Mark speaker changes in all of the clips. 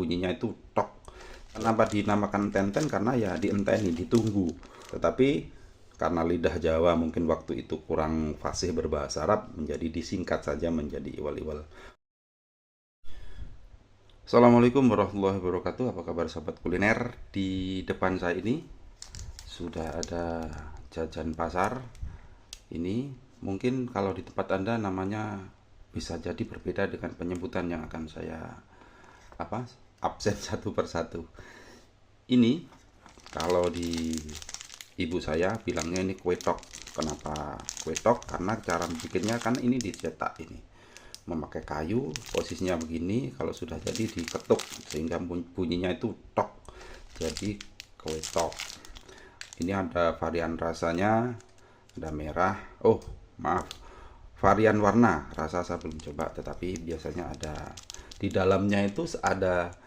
Speaker 1: bunyinya itu tok. Kenapa dinamakan tenten? Karena ya dienteni, ditunggu. Tetapi karena lidah Jawa mungkin waktu itu kurang fasih berbahasa Arab, menjadi disingkat saja menjadi iwal-iwal. Assalamualaikum warahmatullahi wabarakatuh. Apa kabar sahabat kuliner? Di depan saya ini sudah ada jajan pasar. Ini mungkin kalau di tempat Anda namanya bisa jadi berbeda dengan penyebutan yang akan saya apa absen satu persatu. Ini kalau di ibu saya bilangnya ini kue tok. Kenapa kue tok? Karena cara bikinnya kan ini dicetak ini memakai kayu, posisinya begini, kalau sudah jadi diketuk sehingga bunyinya itu tok, jadi kue tok. Ini ada varian rasanya, ada merah, oh maaf, varian warna rasa saya belum coba, tetapi biasanya ada di dalamnya itu ada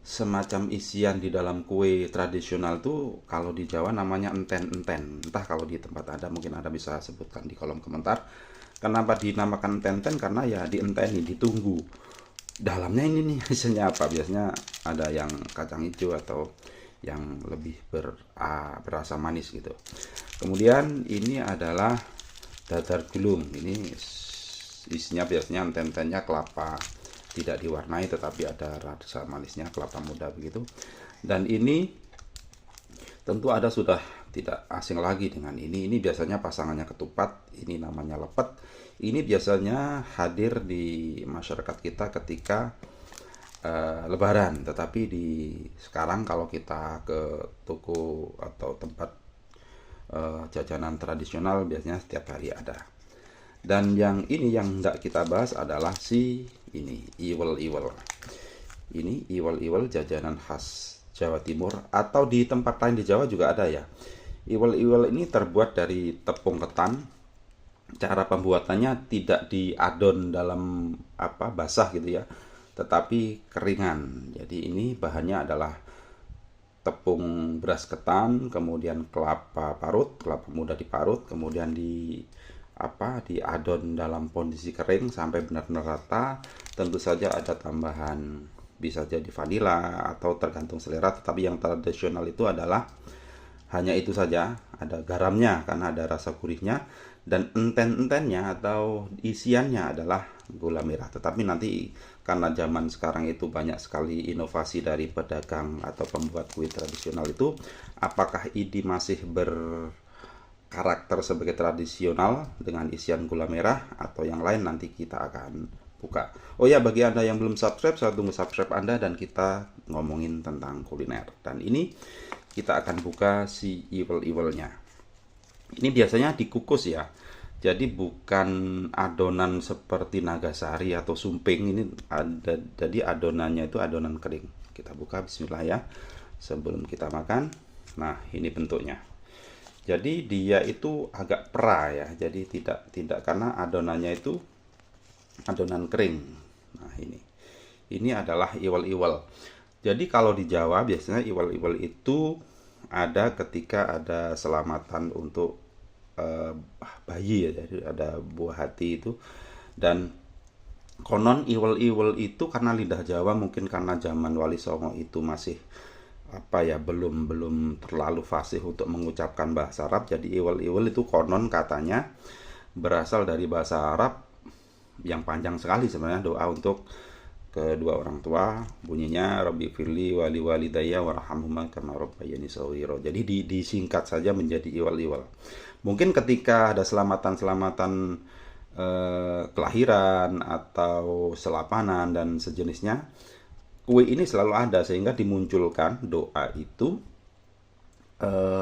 Speaker 1: semacam isian di dalam kue tradisional tuh. Kalau di Jawa namanya enten-enten, entah kalau di tempat Anda mungkin Anda bisa sebutkan di kolom komentar. Kenapa dinamakan tenten? Karena ya dienteni, ditunggu. Dalamnya ini nih isinya apa? Biasanya ada yang kacang hijau atau yang lebih berasa manis gitu. Kemudian ini adalah dadar gulung. Ini isinya biasanya tentennya kelapa, tidak diwarnai tetapi ada rasa manisnya kelapa muda begitu. Dan ini tentu ada sudah tidak asing lagi dengan ini. Ini biasanya pasangannya ketupat, ini namanya lepet. Ini biasanya hadir di masyarakat kita ketika lebaran. Tetapi di sekarang kalau kita ke toko atau tempat jajanan tradisional biasanya setiap hari ada. Dan yang ini yang tidak kita bahas adalah si ini iwel-iwel. Ini iwel-iwel jajanan khas Jawa Timur, atau di tempat lain di Jawa juga ada ya. Iwel-iwel ini terbuat dari tepung ketan. Cara pembuatannya tidak diadon dalam basah gitu ya, tetapi keringan. Jadi ini bahannya adalah tepung beras ketan, kemudian kelapa parut, kelapa muda diparut, kemudian diadon dalam kondisi kering sampai benar-benar rata. Tentu saja ada tambahan, bisa jadi vanila atau tergantung selera, tetapi yang tradisional itu adalah hanya itu saja, ada garamnya karena ada rasa gurihnya, dan enten-entennya atau isiannya adalah gula merah. Tetapi nanti karena zaman sekarang itu banyak sekali inovasi dari pedagang atau pembuat kue tradisional itu, apakah ini masih berkarakter sebagai tradisional dengan isian gula merah atau yang lain, nanti kita akan buka. Oh ya, bagi Anda yang belum subscribe, saya tunggu subscribe Anda dan kita ngomongin tentang kuliner. Dan ini kita akan buka si iwel-iwelnya. Ini biasanya dikukus ya. Jadi bukan adonan seperti nagasari atau sumping. Ini ada, jadi adonannya itu adonan kering. Kita buka, bismillah ya, sebelum kita makan. Nah, ini bentuknya. Jadi dia itu agak perah ya. Jadi tidak karena adonannya itu adonan kering. Nah, ini adalah iwel-iwel. Jadi kalau di Jawa biasanya iwel-iwel itu ada ketika ada selamatan untuk bayi ya, jadi ada buah hati itu. Dan konon iwel-iwel itu karena lidah Jawa mungkin karena zaman Wali Songo itu masih belum terlalu fasih untuk mengucapkan bahasa Arab. Jadi iwel-iwel itu konon katanya berasal dari bahasa Arab yang panjang sekali sebenarnya, doa untuk kedua orang tua, bunyinya Rabbi firli wali walidayya warhamhuma kama rabbayani shaghira. Jadi disingkat saja menjadi iwal-iwal. Mungkin ketika ada selamatan kelahiran atau selapanan dan sejenisnya, kue ini selalu ada sehingga dimunculkan doa itu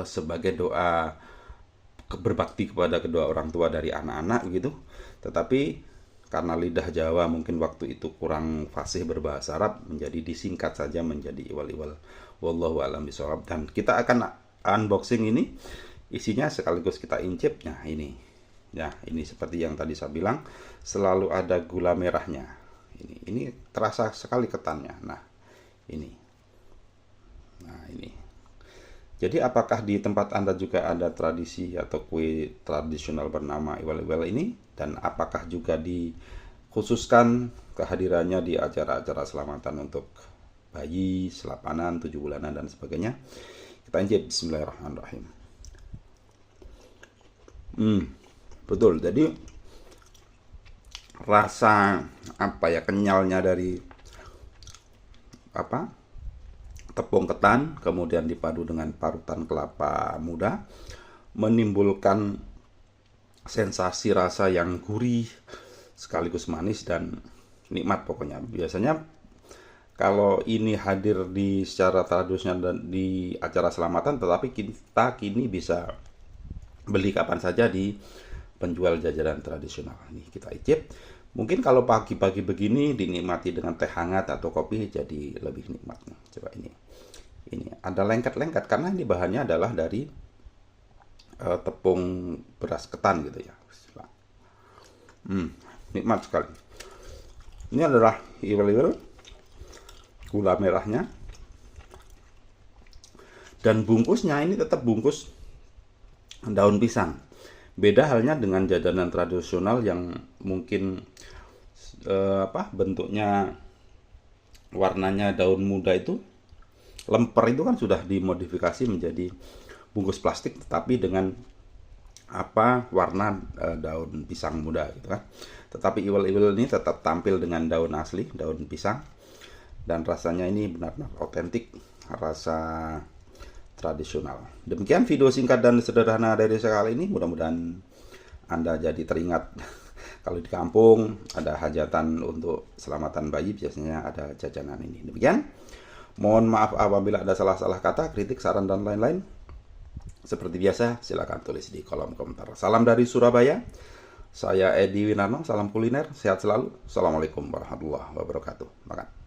Speaker 1: sebagai doa berbakti kepada kedua orang tua dari anak-anak gitu. Tetapi karena lidah Jawa mungkin waktu itu kurang fasih berbahasa Arab, menjadi disingkat saja menjadi iwal-iwal. Wallahu a'lam bishawab. Dan kita akan unboxing ini, isinya sekaligus kita incip. Nah, ini. Ya, ini seperti yang tadi saya bilang, selalu ada gula merahnya. Ini terasa sekali ketannya. Nah, ini. Jadi apakah di tempat Anda juga ada tradisi atau kue tradisional bernama iwal-iwal ini? Dan apakah juga dikhususkan kehadirannya di acara-acara selamatan untuk bayi, selapanan, 7 bulanan dan sebagainya. Kita incip. Bismillahirrahmanirrahim. Betul. Jadi rasa apa ya, kenyalnya dari apa, tepung ketan kemudian dipadu dengan parutan kelapa muda menimbulkan sensasi rasa yang gurih sekaligus manis dan nikmat pokoknya. Biasanya kalau ini hadir di secara tradisional dan di acara selamatan, tetapi kita kini bisa beli kapan saja di penjual jajanan tradisional. Ini kita icip. Mungkin kalau pagi-pagi begini dinikmati dengan teh hangat atau kopi jadi lebih nikmat. Coba ini. Ini ada lengket-lengket karena ini bahannya adalah dari tepung beras ketan gitu ya. Nikmat sekali. Ini adalah iwel-iwel gula merahnya. Dan bungkusnya ini tetap bungkus daun pisang. Beda halnya dengan jajanan tradisional yang mungkin bentuknya, warnanya daun muda itu, lemper itu kan sudah dimodifikasi menjadi bungkus plastik tetapi dengan warna daun pisang muda gitu kan. Tetapi iwel-iwel ini tetap tampil dengan daun asli, daun pisang, dan rasanya ini benar-benar otentik, rasa tradisional. Demikian video singkat dan sederhana dari saya kali ini. Mudah-mudahan Anda jadi teringat kalau di kampung ada hajatan untuk selamatan bayi, biasanya ada jajanan ini. Demikian. Mohon maaf apabila ada salah-salah kata, kritik, saran, dan lain-lain. Seperti biasa, silakan tulis di kolom komentar. Salam dari Surabaya. Saya Edi Winarno, salam kuliner, sehat selalu. Assalamualaikum warahmatullahi wabarakatuh. Makan.